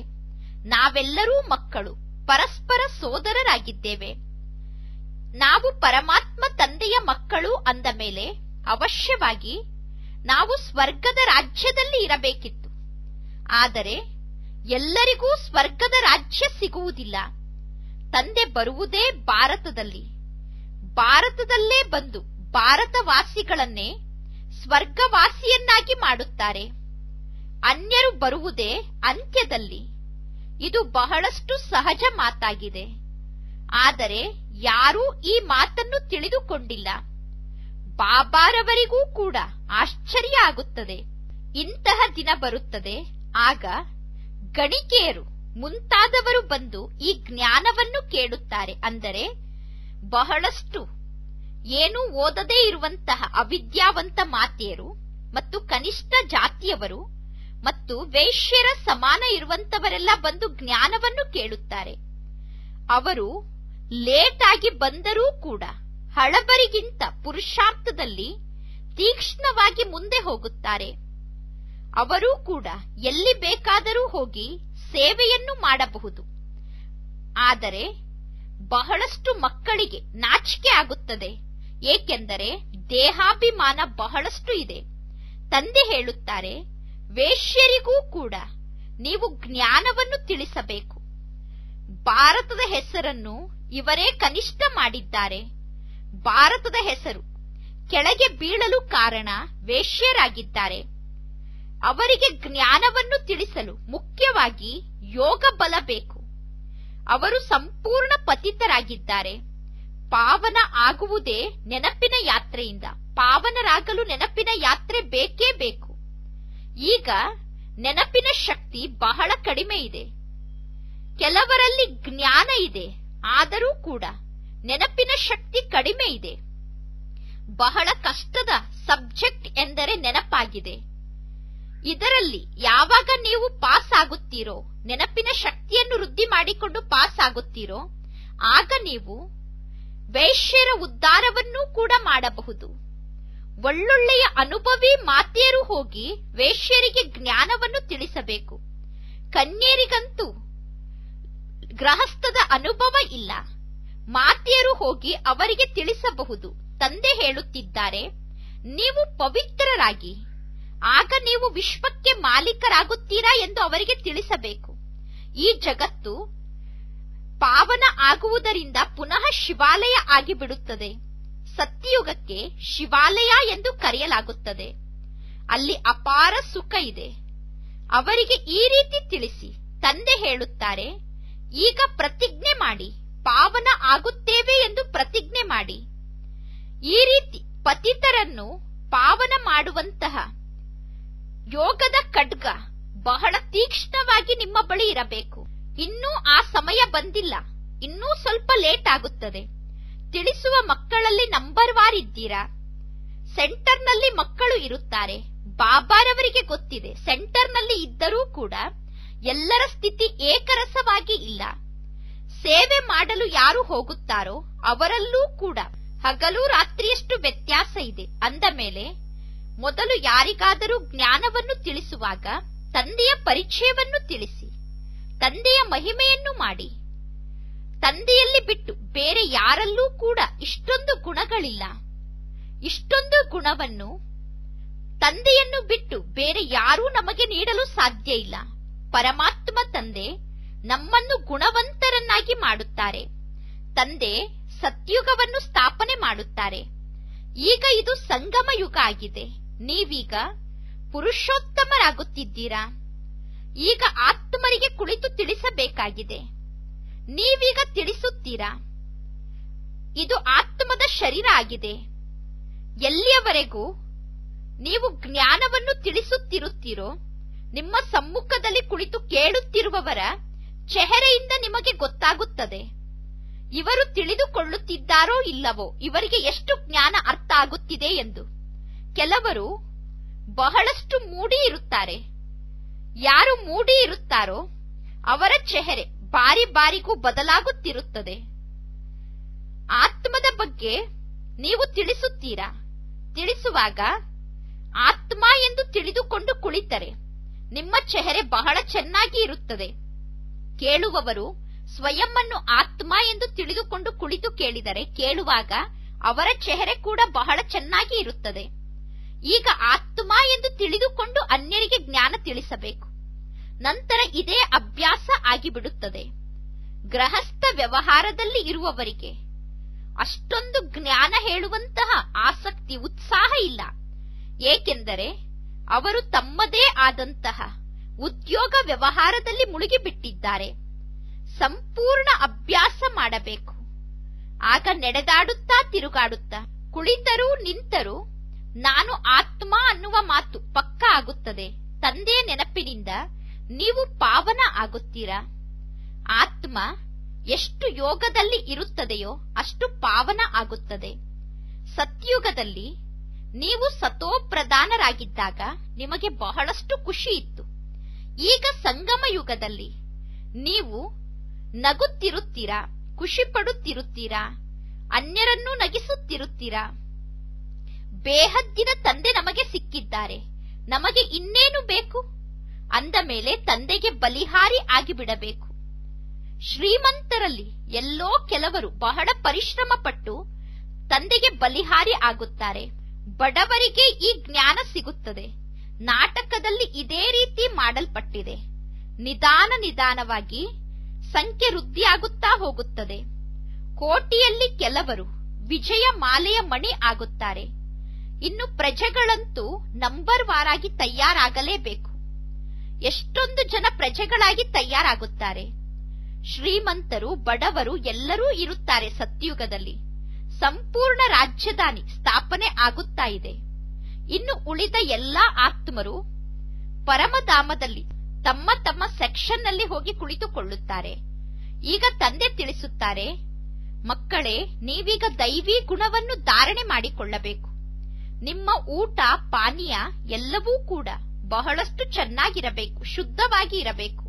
ನಾವೆಲ್ಲರೂ ಮಕ್ಕಳು, ಪರಸ್ಪರ ಸೋದರರಾಗಿದ್ದೇವೆ. ನಾವು ಪರಮಾತ್ಮ ತಂದೆಯ ಮಕ್ಕಳು ಅಂದ ಮೇಲೆ ಅವಶ್ಯವಾಗಿ ನಾವು ಸ್ವರ್ಗದ ರಾಜ್ಯದಲ್ಲಿ ಇರಬೇಕಿತ್ತು. ಆದರೆ ಎಲ್ಲರಿಗೂ ಸ್ವರ್ಗದ ರಾಜ್ಯ ಸಿಗುವುದಿಲ್ಲ. ತಂದೆ ಬರುವುದೇ ಭಾರತದಲ್ಲಿ. ಭಾರತದಲ್ಲೇ ಬಂದು ಭಾರತವಾಸಿಗಳನ್ನೇ ಸ್ವರ್ಗವಾಸಿಯನ್ನಾಗಿ ಮಾಡುತ್ತಾರೆ. ಅನ್ಯರು ಬರುವುದೇ ಅಂತ್ಯದಲ್ಲಿ. ಇದು ಬಹಳಷ್ಟು ಸಹಜ ಮಾತಾಗಿದೆ. ಆದರೆ ಯಾರೂ ಈ ಮಾತನ್ನು ತಿಳಿದುಕೊಂಡಿಲ್ಲ. ಬಾಬಾರವರಿಗೂ ಕೂಡ ಆಶ್ಚರ್ಯ ಆಗುತ್ತದೆ. ಇಂತಹ ದಿನ ಬರುತ್ತದೆ, ಆಗ ಗಣಿಕೆಯರು ಮುಂತಾದವರು ಬಂದು ಈ ಜ್ಞಾನವನ್ನು ಕೇಳುತ್ತಾರೆ. ಅಂದರೆ ಬಹಳಷ್ಟು ಏನೂ ಓದದೇ ಇರುವಂತಹ ಅವಿದ್ಯಾವಂತ ಮಾತೆಯರು ಮತ್ತು ಕನಿಷ್ಠ ಜಾತಿಯವರು ಮತ್ತು ವೈಶ್ಯರ ಸಮಾನ ಇರುವಂತವರೆಲ್ಲ ಬಂದು ಜ್ಞಾನವನ್ನು ಕೇಳುತ್ತಾರೆ. ಅವರು ಲೇಟ್ ಆಗಿ ಬಂದರೂ ಕೂಡ ಹಳಬರಿಗಿಂತ ಪುರುಷಾರ್ಥದಲ್ಲಿ ತೀಕ್ಷ್ಣವಾಗಿ ಮುಂದೆ ಹೋಗುತ್ತಾರೆ. ಅವರೂ ಕೂಡ ಎಲ್ಲಿ ಬೇಕಾದರೂ ಹೋಗಿ ಸೇವೆಯನ್ನು ಮಾಡಬಹುದು. ಆದರೆ ಬಹಳಷ್ಟು ಮಕ್ಕಳಿಗೆ ನಾಚಿಕೆ ಆಗುತ್ತದೆ. ಏಕೆಂದರೆ ದೇಹಾಭಿಮಾನ ಬಹಳಷ್ಟು ಇದೆ. ತಂದೆ ಹೇಳುತ್ತಾರೆ, ವೇಶ್ಯರಿಗೂ ಕೂಡ ನೀವು ಜ್ಞಾನವನ್ನು ತಿಳಿಸಬೇಕು. ಭಾರತದ ಹೆಸರನ್ನು ಇವರೇ ಕನಿಷ್ಠ ಮಾಡಿದ್ದಾರೆ. ಭಾರತದ ಹೆಸರು ಕೆಳಗೆ ಬೀಳಲು ಕಾರಣ ವೇಶ್ಯರಾಗಿದ್ದಾರೆ. ಅವರಿಗೆ ಜ್ಞಾನವನ್ನು ತಿಳಿಸಲು ಮುಖ್ಯವಾಗಿ ಯೋಗ ಬಲ ಬೇಕು. ಅವರು ಸಂಪೂರ್ಣ ಪತಿತರಾಗಿದ್ದಾರೆ. ಪಾವನ ಆಗುವುದೇ ನೆನಪಿನ ಯಾತ್ರೆಯಿಂದ. ಪಾವನರಾಗಲು ನೆನಪಿನ ಯಾತ್ರೆ ಬೇಕೇ ಬೇಕು. ಈಗ ನೆನಪಿನ ಶಕ್ತಿ ಬಹಳ ಕಡಿಮೆ ಇದೆ. ಕೆಲವರಲ್ಲಿ ಜ್ಞಾನ ಇದೆ, ಆದರೂ ಕೂಡ ನೆನಪಿನ ಶಕ್ತಿ ಕಡಿಮೆ ಇದೆ. ಬಹಳ ಕಷ್ಟದ ಸಬ್ಜೆಕ್ಟ್ ಎಂದರೆ ನೆನಪಾಗಿದೆ. ಇದರಲ್ಲಿ ಯಾವಾಗ ನೀವು ಪಾಸ್ ಆಗುತ್ತೀರೋ, ನೆನಪಿನ ಶಕ್ತಿಯನ್ನು ವೃದ್ಧಿ ಮಾಡಿಕೊಂಡು ಪಾಸ್ ಆಗುತ್ತೀರೋ, ಆಗ ನೀವು ವೈಶ್ಯರ ಉದ್ಧಾರವನ್ನೂ ಕೂಡ ಮಾಡಬಹುದು. ಒಳ್ಳೊಳ್ಳೆಯ ಅನುಭವಿ ಮಾತೆಯರು ಹೋಗಿ ವೇಶ್ಯರಿಗೆ ಜ್ಞಾನವನ್ನು ತಿಳಿಸಬೇಕು. ಕನ್ಯರಿಗಂತೂ ಗೃಹಸ್ಥದ ಅನುಭವ ಇಲ್ಲ. ಮಾತೆಯರು ಹೋಗಿ ಅವರಿಗೆ ತಿಳಿಸಬಹುದು. ತಂದೆ ಹೇಳುತ್ತಿದ್ದಾರೆ, ನೀವು ಪವಿತ್ರರಾಗಿ, ಆಗ ನೀವು ವಿಶ್ವಕ್ಕೆ ಮಾಲೀಕರಾಗುತ್ತೀರಾ ಎಂದು ಅವರಿಗೆ ತಿಳಿಸಬೇಕು. ಈ ಜಗತ್ತು ಪಾವನ ಆಗುವುದರಿಂದ ಪುನಃ ಶಿವಾಲಯ ಆಗಿಬಿಡುತ್ತದೆ. ಸತ್ಯಯುಗಕ್ಕೆ ಶಿವಾಲಯ ಎಂದು ಕರೆಯಲಾಗುತ್ತದೆ. ಅಲ್ಲಿ ಅಪಾರ ಸುಖ ಇದೆ. ಅವರಿಗೆ ಈ ರೀತಿ ತಿಳಿಸಿ. ತಂದೆ ಹೇಳುತ್ತಾರೆ, ಈಗ ಪ್ರತಿಜ್ಞೆ ಮಾಡಿ, ಪಾವನ ಆಗುತ್ತೇವೆ ಎಂದು ಪ್ರತಿಜ್ಞೆ ಮಾಡಿ. ಈ ರೀತಿ ಪತಿತರನ್ನು ಪಾವನ ಮಾಡುವಂತಹ ಯೋಗದ ಖಡ್ಗ ಬಹಳ ತೀಕ್ಷ್ಣವಾಗಿ ನಿಮ್ಮ ಬಳಿ ಇರಬೇಕು. ಇನ್ನೂ ಆ ಸಮಯ ಬಂದಿಲ್ಲ, ಇನ್ನೂ ಸ್ವಲ್ಪ ಲೇಟ್ ಆಗುತ್ತದೆ. ತಿಳಿಸುವ ಮಕ್ಕಳಲ್ಲಿ ನಂಬರ್ ವಾರ್ ಇದ್ದೀರಾ? ಸೆಂಟರ್ನಲ್ಲಿ ಮಕ್ಕಳು ಇರುತ್ತಾರೆ. ಬಾಬಾರವರಿಗೆ ಗೊತ್ತಿದೆ, ಸೆಂಟರ್ನಲ್ಲಿ ಇದ್ದರೂ ಕೂಡ ಎಲ್ಲರ ಸ್ಥಿತಿ ಏಕರಸವಾಗಿ ಇಲ್ಲ. ಸೇವೆ ಮಾಡಲು ಯಾರು ಹೋಗುತ್ತಾರೋ ಅವರಲ್ಲೂ ಕೂಡ ಹಗಲು ರಾತ್ರಿಯಷ್ಟು ವ್ಯತ್ಯಾಸ ಇದೆ. ಅಂದ ಮೇಲೆ ಮೊದಲು ಯಾರಿಗಾದರೂ ಜ್ಞಾನವನ್ನು ತಿಳಿಸುವಾಗ ತಂದೆಯ ಪರಿಚಯವನ್ನು ತಿಳಿಸಿ, ತಂದೆಯ ಮಹಿಮೆಯನ್ನು ಮಾಡಿ. ತಂದೆಯಲ್ಲಿ ಬಿಟ್ಟು ಬೇರೆ ಯಾರಲ್ಲೂ ಕೂಡ ಇಷ್ಟೊಂದು ಗುಣಗಳಿಲ್ಲ. ಇಷ್ಟೊಂದು ಗುಣವನ್ನು ತಂದೆಯನ್ನು ಬಿಟ್ಟು ಬೇರೆ ಯಾರೂ ನಮಗೆ ನೀಡಲು ಸಾಧ್ಯ ಇಲ್ಲ. ಪರಮಾತ್ಮ ತಂದೆ ನಮ್ಮನ್ನು ಗುಣವಂತರನ್ನಾಗಿ ಮಾಡುತ್ತಾರೆ. ತಂದೆ ಸತ್ಯುಗವನ್ನು ಸ್ಥಾಪನೆ ಮಾಡುತ್ತಾರೆ. ಈಗ ಇದು ಸಂಗಮ ಯುಗ ಆಗಿದೆ. ನೀವೀಗ ಪುರುಷೋತ್ತಮರಾಗುತ್ತಿದ್ದೀರಾ. ಈಗ ಆತ್ಮರಿಗೆ ಕುಳಿತು ತಿಳಿಸಬೇಕಾಗಿದೆ. ನೀವೀಗ ತಿಳಿಸುತ್ತೀರಾ. ಇದು ಆತ್ಮದ ಶರೀರ ಆಗಿದೆ. ಎಲ್ಲಿಯವರೆಗೂ ನೀವು ಜ್ಞಾನವನ್ನು ತಿಳಿಸುತ್ತಿರುತ್ತೀರೋ, ನಿಮ್ಮ ಸಮ್ಮುಖದಲ್ಲಿ ಕುಳಿತು ಕೇಳುತ್ತಿರುವವರ ಚೆಹರೆಯಿಂದ ನಿಮಗೆ ಗೊತ್ತಾಗುತ್ತದೆ ಇವರು ತಿಳಿದುಕೊಳ್ಳುತ್ತಿದ್ದಾರೋ ಇಲ್ಲವೋ, ಇವರಿಗೆ ಎಷ್ಟು ಜ್ಞಾನ ಅರ್ಥ ಆಗುತ್ತಿದೆ ಎಂದು. ಕೆಲವರು ಬಹಳಷ್ಟು ಮೂಡಿ ಇರುತ್ತಾರೆ. ಯಾರು ಮೂಡಿ ಇರುತ್ತಾರೋ ಅವರ ಚೆಹರೆ ಬಾರಿ ಬಾರಿಗೂ ಬದಲಾಗುತ್ತಿರುತ್ತದೆ. ಆತ್ಮದ ಬಗ್ಗೆ ನೀವು ತಿಳಿಸುತ್ತೀರಾ. ತಿಳಿಸುವಾಗ ಆತ್ಮ ಎಂದು ತಿಳಿದುಕೊಂಡು ಕುಳಿತರೆ ನಿಮ್ಮ ಚೆಹರೆ ಬಹಳ ಚೆನ್ನಾಗಿ ಇರುತ್ತದೆ. ಕೇಳುವವರು ಸ್ವಯಂವನ್ನು ಆತ್ಮ ಎಂದು ತಿಳಿದುಕೊಂಡು ಕುಳಿತು ಕೇಳಿದರೆ ಕೇಳುವಾಗ ಅವರ ಚೆಹರೆ ಕೂಡ ಬಹಳ ಚೆನ್ನಾಗಿ ಇರುತ್ತದೆ. ಈಗ ಆತ್ಮ ಎಂದು ತಿಳಿದುಕೊಂಡು ಅನ್ಯರಿಗೆ ಜ್ಞಾನ ತಿಳಿಸಬೇಕು. ನಂತರ ಇದೇ ಅಭ್ಯಾಸ ಆಗಿಬಿಡುತ್ತದೆ. ಗೃಹಸ್ಥ ವ್ಯವಹಾರದಲ್ಲಿ ಇರುವವರಿಗೆ ಅಷ್ಟೊಂದು ಜ್ಞಾನ ಹೇಳುವಂತಹ ಆಸಕ್ತಿ, ಉತ್ಸಾಹ ಇಲ್ಲ. ಏಕೆಂದರೆ ಅವರು ತಮ್ಮದೇ ಆದಂತಹ ಉದ್ಯೋಗ ವ್ಯವಹಾರದಲ್ಲಿ ಮುಳುಗಿಬಿಟ್ಟಿದ್ದಾರೆ. ಸಂಪೂರ್ಣ ಅಭ್ಯಾಸ ಮಾಡಬೇಕು. ಆಗ ನಡೆದಾಡುತ್ತಾ ತಿರುಗಾಡುತ್ತಾ, ಕುಳಿತರೂ ನಿಂತರೂ ನಾನು ಆತ್ಮ ಅನ್ನುವ ಮಾತು ಪಕ್ಕ ಆಗುತ್ತದೆ. ತಂದೆಯ ನೆನಪಿನಿಂದ ನೀವು ಪಾವನ ಆಗುತ್ತೀರಾ. ಆತ್ಮ ಎಷ್ಟು ಯೋಗದಲ್ಲಿ ಇರುತ್ತದೆಯೋ ಅಷ್ಟು ಪಾವನ ಆಗುತ್ತದೆ. ಸತ್ಯುಗದಲ್ಲಿ ನೀವು ಸತೋಪ್ರಧಾನರಾಗಿದ್ದಾಗ ನಿಮಗೆ ಬಹಳಷ್ಟು ಖುಷಿ ಇತ್ತು. ಈಗ ಸಂಗಮ ಯುಗದಲ್ಲಿ ನೀವು ನಗುತ್ತಿರುತ್ತೀರಾ, ಖುಷಿ ಪಡುತ್ತಿರುತ್ತೀರಾ, ಅನ್ಯರನ್ನೂ ನಗಿಸುತ್ತಿರುತ್ತೀರಾ. ಬೇಹದ್ದಿನ ತಂದೆ ನಮಗೆ ಸಿಕ್ಕಿದ್ದಾರೆ, ನಮಗೆ ಇನ್ನೇನು ಬೇಕು ಅಂದ ಮೇಲೆ ತಂದೆಗೆ ಬಲಿಹಾರಿ ಆಗಿಬಿಡಬೇಕು. ಶ್ರೀಮಂತರಲ್ಲಿ ಎಲ್ಲೋ ಕೆಲವರು ಬಹಳ ಪರಿಶ್ರಮ ಪಟ್ಟು ತಂದೆಗೆ ಬಲಿಹಾರಿ ಆಗುತ್ತಾರೆ. ಬಡವರಿಗೆ ಈ ಜ್ಞಾನ ಸಿಗುತ್ತದೆ. ನಾಟಕದಲ್ಲಿ ಇದೇ ರೀತಿ ಮಾಡಲ್ಪಟ್ಟಿದೆ. ನಿಧಾನ ನಿಧಾನವಾಗಿ ಸಂಖ್ಯೆ ವೃದ್ಧಿಯಾಗುತ್ತಾ ಹೋಗುತ್ತದೆ. ಕೋಟಿಯಲ್ಲಿ ಕೆಲವರು ವಿಜಯ ಮಾಲೆಯ ಮಣಿ ಆಗುತ್ತಾರೆ. ಇನ್ನು ಪ್ರಜೆಗಳಂತೂ ನಂಬರ್ ವಾರಾಗಿ ತಯಾರಾಗಲೇಬೇಕು. ಎಷ್ಟೊಂದು ಜನ ಪ್ರಜೆಗಳಾಗಿ ತಯಾರಾಗುತ್ತಾರೆ. ಶ್ರೀಮಂತರು, ಬಡವರು ಎಲ್ಲರೂ ಇರುತ್ತಾರೆ. ಸತ್ಯುಗದಲ್ಲಿ ಸಂಪೂರ್ಣ ರಾಜಧಾನಿ ಸ್ಥಾಪನೆ ಆಗುತ್ತಾ ಇದೆ. ಇನ್ನು ಉಳಿದ ಎಲ್ಲಾ ಆತ್ಮರು ಪರಮಧಾಮದಲ್ಲಿ ತಮ್ಮ ತಮ್ಮ ಸೆಕ್ಷನ್ ನಲ್ಲಿ ಹೋಗಿ ಕುಳಿತುಕೊಳ್ಳುತ್ತಾರೆ. ಈಗ ತಂದೆ ತಿಳಿಸುತ್ತಾರೆ, ಮಕ್ಕಳೇ, ನೀವೀಗ ದೈವಿ ಗುಣವನ್ನು ಧಾರಣೆ ಮಾಡಿಕೊಳ್ಳಬೇಕು. ನಿಮ್ಮ ಊಟ ಪಾನೀಯ ಎಲ್ಲವೂ ಕೂಡ ಬಹಳಷ್ಟು ಚೆನ್ನಾಗಿರಬೇಕು, ಶುದ್ಧವಾಗಿ ಇರಬೇಕು.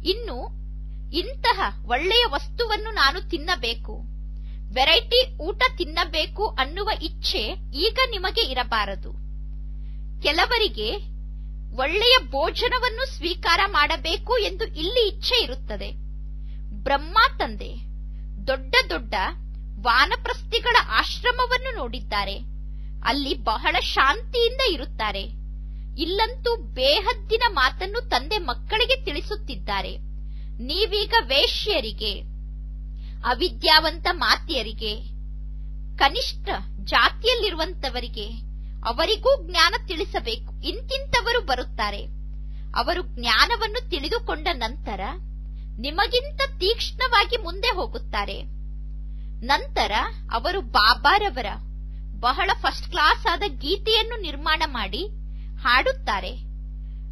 ಇನ್ನು ಇಂತಹ ಒಳ್ಳೆಯ ವಸ್ತುವನ್ನು ನಾನು ತಿನ್ನಬೇಕು, ವೆರೈಟಿ ಊಟ ತಿನ್ನಬೇಕು ಅನ್ನುವ ಇಚ್ಛೆ ಈಗ ನಿಮಗೆ ಇರಬಾರದು. ಕೆಲವರಿಗೆ ಒಳ್ಳೆಯ ಭೋಜನವನ್ನು ಸ್ವೀಕಾರ ಮಾಡಬೇಕು ಎಂದು ಇಲ್ಲಿ ಇಚ್ಛೆ ಇರುತ್ತದೆ. ಬ್ರಹ್ಮ ತಂದೆ ದೊಡ್ಡ ದೊಡ್ಡ ವಾನಪ್ರಸ್ಥಿಗಳ ಆಶ್ರಮವನ್ನು ನೋಡಿದ್ದಾರೆ. ಅಲ್ಲಿ ಬಹಳ ಶಾಂತಿಯಿಂದ ಇರುತ್ತಾರೆ. ಇಲ್ಲಂತೂ ಬೇಹದ್ದಿನ ಮಾತನ್ನು ತಂದೆ ಮಕ್ಕಳಿಗೆ ತಿಳಿಸುತ್ತಿದ್ದಾರೆ. ನೀವೀಗ ವೇಶ್ಯರಿಗೆ, ಅವಿದ್ಯಾವಂತ ಮಾತೆಯರಿಗೆ, ಕನಿಷ್ಠ ಜಾತಿಯಲ್ಲಿರುವಂತವರಿಗೆ ಅವರಿಗೂ ಜ್ಞಾನ ತಿಳಿಸಬೇಕು. ಇಂತಿಂತವರು ಬರುತ್ತಾರೆ. ಅವರು ಜ್ಞಾನವನ್ನು ತಿಳಿದುಕೊಂಡ ನಂತರ ನಿಮಗಿಂತ ತೀಕ್ಷ್ಣವಾಗಿ ಮುಂದೆ ಹೋಗುತ್ತಾರೆ. ನಂತರ ಅವರು ಬಾಬಾರವರ ಬಹಳ ಫಸ್ಟ್ ಕ್ಲಾಸ್ ಆದ ಗೀತೆಯನ್ನು ನಿರ್ಮಾಣ ಮಾಡಿ ಹಾಡುತ್ತಾರೆ.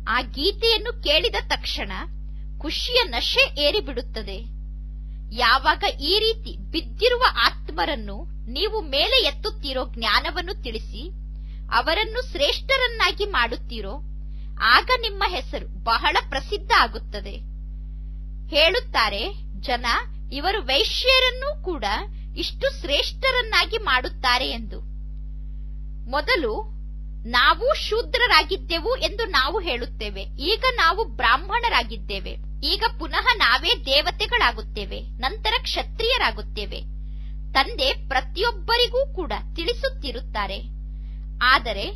ಆ ಗೀತೆಯನ್ನು ಕೇಳಿದ ತಕ್ಷಣ ಖುಷಿಯ ನಶೆ ಏರಿಬಿಡುತ್ತದೆ. ಯಾವಾಗ ಈ ರೀತಿ ಬಿದ್ದಿರುವ ಆತ್ಮರನ್ನು ನೀವು ಮೇಲೆ ಎತ್ತುತ್ತೀರೋ, ಜ್ಞಾನವನ್ನು ತಿಳಿಸಿ ಅವರನ್ನು ಶ್ರೇಷ್ಠರನ್ನಾಗಿ ಮಾಡುತ್ತೀರೋ, ಆಗ ನಿಮ್ಮ ಹೆಸರು ಬಹಳ ಪ್ರಸಿದ್ಧ ಆಗುತ್ತದೆ. ಹೇಳುತ್ತಾರೆ ಜನ, ಇವರು ವೈಶ್ಯರನ್ನೂ ಕೂಡ ಇಷ್ಟು ಶ್ರೇಷ್ಠರನ್ನಾಗಿ ಮಾಡುತ್ತಾರೆ ಎಂದು. ಮೊದಲು ನಾವು ಶೂದ್ರರಾಗಿದ್ದೆವು ಎಂದು ನಾವು ಹೇಳುತ್ತೇವೆ. ಈಗ ನಾವು ಬ್ರಾಹ್ಮಣರಾಗಿದ್ದೇವೆ. ಈಗ ಪುನಃ ನಾವೇ ದೇವತೆಗಳಾಗುತ್ತೇವೆ, ನಂತರ ಕ್ಷತ್ರಿಯರಾಗುತ್ತೇವೆ. ತಂದೆ ಪ್ರತಿಯೊಬ್ಬರಿಗೂ ಕೂಡ ತಿಳಿಸುತ್ತಿರುತ್ತಾರೆ. ಆದರೆ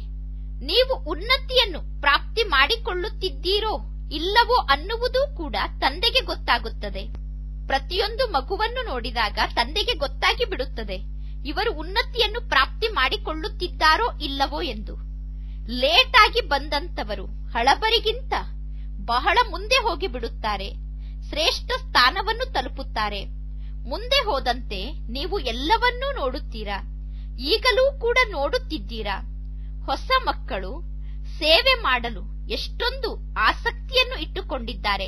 ನೀವು ಉನ್ನತಿಯನ್ನು ಪ್ರಾಪ್ತಿ ಮಾಡಿಕೊಳ್ಳುತ್ತಿದ್ದೀರೋ ಇಲ್ಲವೋ ಅನ್ನುವುದೂ ಕೂಡ ತಂದೆಗೆ ಗೊತ್ತಾಗುತ್ತದೆ. ಪ್ರತಿಯೊಂದು ಮಗುವನ್ನು ನೋಡಿದಾಗ ತಂದೆಗೆ ಗೊತ್ತಾಗಿ ಬಿಡುತ್ತದೆ, ಇವರು ಉನ್ನತಿಯನ್ನು ಪ್ರಾಪ್ತಿ ಮಾಡಿಕೊಳ್ಳುತ್ತಿದ್ದಾರೋ ಇಲ್ಲವೋ ಎಂದು. ಲೇಟ್ ಆಗಿ ಬಂದಂತವರು ಹಳಬರಿಗಿಂತ ಬಹಳ ಮುಂದೆ ಹೋಗಿ ಬಿಡುತ್ತಾರೆ, ಶ್ರೇಷ್ಠ ಸ್ಥಾನವನ್ನು ತಲುಪುತ್ತಾರೆ. ಮುಂದೆ ಹೋದಂತೆ ನೀವು ಎಲ್ಲವನ್ನೂ ನೋಡುತ್ತೀರಾ, ಈಗಲೂ ಕೂಡ ನೋಡುತ್ತಿದ್ದೀರಾ. ಹೊಸ ಮಕ್ಕಳು ಸೇವೆ ಮಾಡಲು ಎಷ್ಟೊಂದು ಆಸಕ್ತಿಯನ್ನು ಇಟ್ಟುಕೊಂಡಿದ್ದಾರೆ.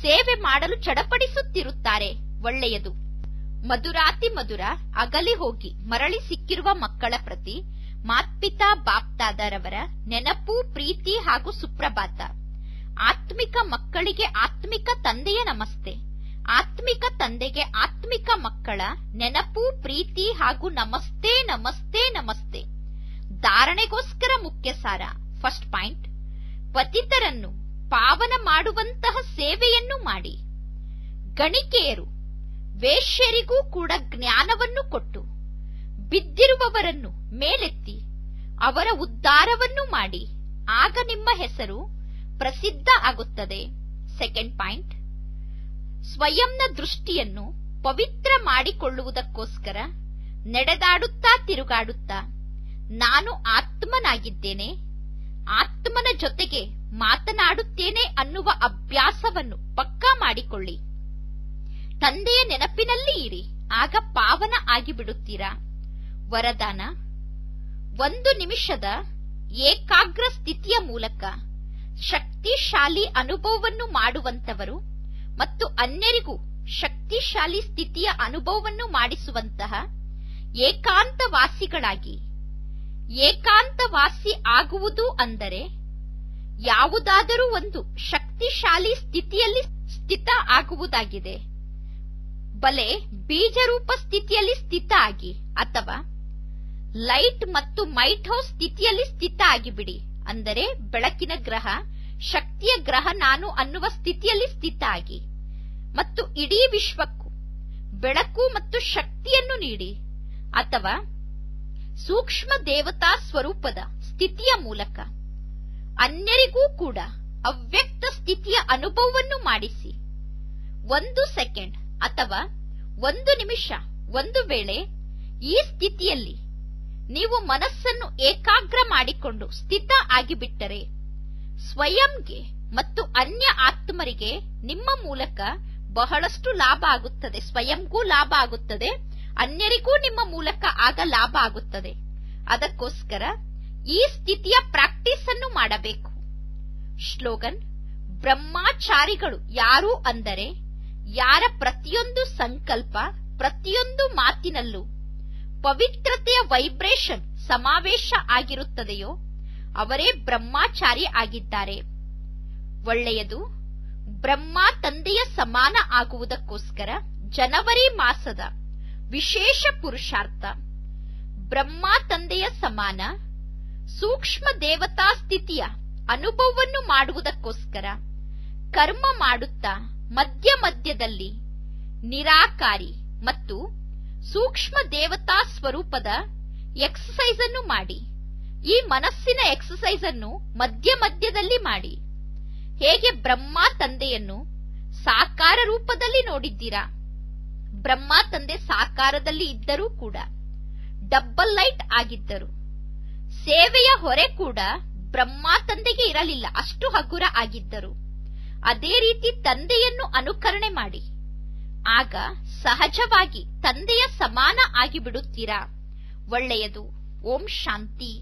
ಸೇವೆ ಮಾಡಲು ಚಡಪಡಿಸುತ್ತಿರುತ್ತಾರೆ. ಒಳ್ಳೆಯದು. ಮಧುರಾತಿ ಮಧುರ ಅಗಲಿ ಹೋಗಿ ಮರಳಿ ಸಿಕ್ಕಿರುವ ಮಕ್ಕಳ ಪ್ರತಿ ಮಾತ್ಪಿತಾ ಬಾಪ್ತಾದರವರ ನೆನಪು, ಪ್ರೀತಿ ಹಾಗೂ ಸುಪ್ರಭಾತ. ಆತ್ಮಿಕ ಮಕ್ಕಳಿಗೆ ಆತ್ಮಿಕ ತಂದೆಯ ನಮಸ್ತೆ. ಆತ್ಮಿಕ ತಂದೆಗೆ ಆತ್ಮಿಕ ಮಕ್ಕಳ ನೆನಪು, ಪ್ರೀತಿ ಹಾಗೂ ನಮಸ್ತೆ ನಮಸ್ತೆ ನಮಸ್ತೆ. ಧಾರಣೆಗೋಸ್ಕರ ಮುಖ್ಯ ಸಾರ. ಫಸ್ಟ್ ಪಾಯಿಂಟ್, ಪತಿತರನ್ನು ಪಾವನ ಮಾಡುವಂತಹ ಸೇವೆಯನ್ನು ಮಾಡಿ. ಗಣಿಕೆಯರು ವೇಶ್ಯರಿಗೂ ಕೂಡ ಜ್ಞಾನವನ್ನು ಕೊಟ್ಟು ಬಿದ್ದಿರುವವರನ್ನು ಮೇಲೆತ್ತಿ ಅವರ ಉದ್ಧಾರವನ್ನು ಮಾಡಿ. ಆಗ ನಿಮ್ಮ ಹೆಸರು ಪ್ರಸಿದ್ಧ ಆಗುತ್ತದೆ. ಸೆಕೆಂಡ್ ಪಾಯಿಂಟ್, ಸ್ವಯಂನ ದೃಷ್ಟಿಯನ್ನು ಪವಿತ್ರ ಮಾಡಿಕೊಳ್ಳುವುದಕ್ಕೋಸ್ಕರ ನಡೆದಾಡುತ್ತಾ ತಿರುಗಾಡುತ್ತಾ ನಾನು ಆತ್ಮನಾಗಿದ್ದೇನೆ, ಆತ್ಮನ ಜೊತೆಗೆ ಮಾತನಾಡುತ್ತೇನೆ ಅನ್ನುವ ಅಭ್ಯಾಸವನ್ನು ಪಕ್ಕಾ ಮಾಡಿಕೊಳ್ಳಿ. ತಂದೆಯ ನೆನಪಿನಲ್ಲಿ ಇರಿ, ಆಗ ಪಾವನ ಆಗಿಬಿಡುತ್ತೀರಾ. ವರದಾನ: 1 ನಿಮಿಷದ ಏಕಾಗ್ರ ಸ್ಥಿತಿಯ ಮೂಲಕ ಶಕ್ತಿಶಾಲಿ ಅನುಭವವನ್ನು ಮಾಡುವಂತವರು ಮತ್ತು ಅನ್ಯರಿಗೂ ಶಕ್ತಿಶಾಲಿ ಸ್ಥಿತಿಯ ಅನುಭವವನ್ನು ಮಾಡಿಸುವಂತಹ ಏಕಾಂತವಾಸಿಗಳಾಗಿ. ಏಕಾಂತವಾಸಿ ಆಗುವುದು ಅಂದರೆ ಯಾವುದಾದರೂ ಒಂದು ಶಕ್ತಿಶಾಲಿ ಸ್ಥಿತಿಯಲ್ಲಿ ಸ್ಥಿತ ಆಗುವುದಾಗಿದೆ. ಬಲೆ ಬೀಜರೂಪ ಸ್ಥಿತಿಯಲ್ಲಿ ಸ್ಥಿತ ಆಗಿ ಅಥವಾ ಲೈಟ್ ಮತ್ತು ಮೈಟ್ ಹೌಸ್ ಸ್ಥಿತಿಯಲ್ಲಿ ಸ್ಥಿತ ಆಗಿಬಿಡಿ. ಅಂದರೆ ಬೆಳಕಿನ ಗ್ರಹ, ಶಕ್ತಿಯ ಗ್ರಹ ನಾನು ಅನ್ನುವ ಸ್ಥಿತಿಯಲ್ಲಿ ಸ್ಥಿತ ಆಗಿ ಮತ್ತು ಇಡೀ ವಿಶ್ವಕ್ಕೂ ಬೆಳಕು ಮತ್ತು ಶಕ್ತಿಯನ್ನು ನೀಡಿ. ಅಥವಾ ಸೂಕ್ಷ್ಮ ದೇವತಾ ಸ್ವರೂಪದ ಸ್ಥಿತಿಯ ಮೂಲಕ ಅನ್ಯರಿಗೂ ಕೂಡ ಅವ್ಯಕ್ತ ಸ್ಥಿತಿಯ ಅನುಭವವನ್ನು ಮಾಡಿಸಿ. 1 ಸೆಕೆಂಡ್ ಅಥವಾ 1 ನಿಮಿಷ ಒಂದು ವೇಳೆ ಈ ಸ್ಥಿತಿಯಲ್ಲಿ ನೀವು ಮನಸ್ಸನ್ನು ಏಕಾಗ್ರ ಮಾಡಿಕೊಂಡು ಸ್ಥಿತ ಆಗಿಬಿಟ್ಟರೆ ಸ್ವಯಂಗೆ ಮತ್ತು ಅನ್ಯ ಆತ್ಮರಿಗೆ ನಿಮ್ಮ ಮೂಲಕ ಬಹಳಷ್ಟು ಲಾಭ ಆಗುತ್ತದೆ. ಸ್ವಯಂಗೂ ಲಾಭ ಆಗುತ್ತದೆ, ಅನ್ಯರಿಗೂ ನಿಮ್ಮ ಮೂಲಕ ಆಗ ಲಾಭ ಆಗುತ್ತದೆ. ಅದಕ್ಕೋಸ್ಕರ ಈ ಸ್ಥಿತಿಯ ಪ್ರಾಕ್ಟೀಸ್ ಅನ್ನು ಮಾಡಬೇಕು. ಶ್ಲೋಗನ್: ಬ್ರಹ್ಮಚಾರಿಗಳು ಯಾರು ಅಂದರೆ ಯಾರ ಪ್ರತಿಯೊಂದು ಸಂಕಲ್ಪ, ಪ್ರತಿಯೊಂದು ಮಾತಿನಲ್ಲೂ ಪವಿತ್ರತೆಯ ವೈಬ್ರೇಷನ್ ಸಮಾವೇಶ ಆಗಿರುತ್ತದೆಯೋ ಅವರೇ ಬ್ರಹ್ಮಚಾರಿ ಆಗಿದ್ದಾರೆ. ಒಳ್ಳೆಯದು. ಬ್ರಹ್ಮ ತಂದೆಯ ಸಮಾನ ಆಗುವುದಕ್ಕೋಸ್ಕರ ಜನವರಿ ಮಾಸದ ವಿಶೇಷ ಪುರುಷಾರ್ಥ. ಬ್ರಹ್ಮ ತಂದೆಯ ಸಮಾನ ಸೂಕ್ಷ್ಮ ದೇವತಾ ಸ್ಥಿತಿಯ ಅನುಭವವನ್ನು ಮಾಡುವುದಕ್ಕೋಸ್ಕರ ಕರ್ಮ ಮಾಡುತ್ತಾ ಮಧ್ಯ ಮಧ್ಯದಲ್ಲಿ ನಿರಾಕಾರಿ ಮತ್ತು ಸೂಕ್ಷ್ಮ ದೇವತಾ ಸ್ವರೂಪದ ಎಕ್ಸಸೈಸ್ ಅನ್ನು ಮಾಡಿ. ಈ ಮನಸ್ಸಿನ ಎಕ್ಸಸೈಸ್ ಅನ್ನು ಮಧ್ಯ ಮಧ್ಯದಲ್ಲಿ ಮಾಡಿ. ಹೇಗೆ ಬ್ರಹ್ಮ ತಂದೆಯನ್ನು ಸಾಕಾರ ರೂಪದಲ್ಲಿ ನೋಡಿದ್ದೀರಾ? ಬ್ರಹ್ಮ ತಂದೆ ಸಾಕಾರದಲ್ಲಿ ಇದ್ದರೂ ಕೂಡ ಡಬ್ಬಲ್ ಲೈಟ್ ಆಗಿದ್ದರು. ಸೇವೆಯ ಹೊರೆ ಕೂಡ ಬ್ರಹ್ಮ ತಂದೆಗೆ ಇರಲಿಲ್ಲ, ಅಷ್ಟು ಹಗುರ ಆಗಿದ್ದರು. ಅದೇ ರೀತಿ ತಂದೆಯನ್ನು ಅನುಕರಣೆ ಮಾಡಿ. ಆಗ ಸಹಜವಾಗಿ ತಂದೆಯ ಸಮಾನ ಆಗಿಬಿಡುತ್ತೀರಾ. ಒಳ್ಳೆಯದು. ಓಂ ಶಾಂತಿ.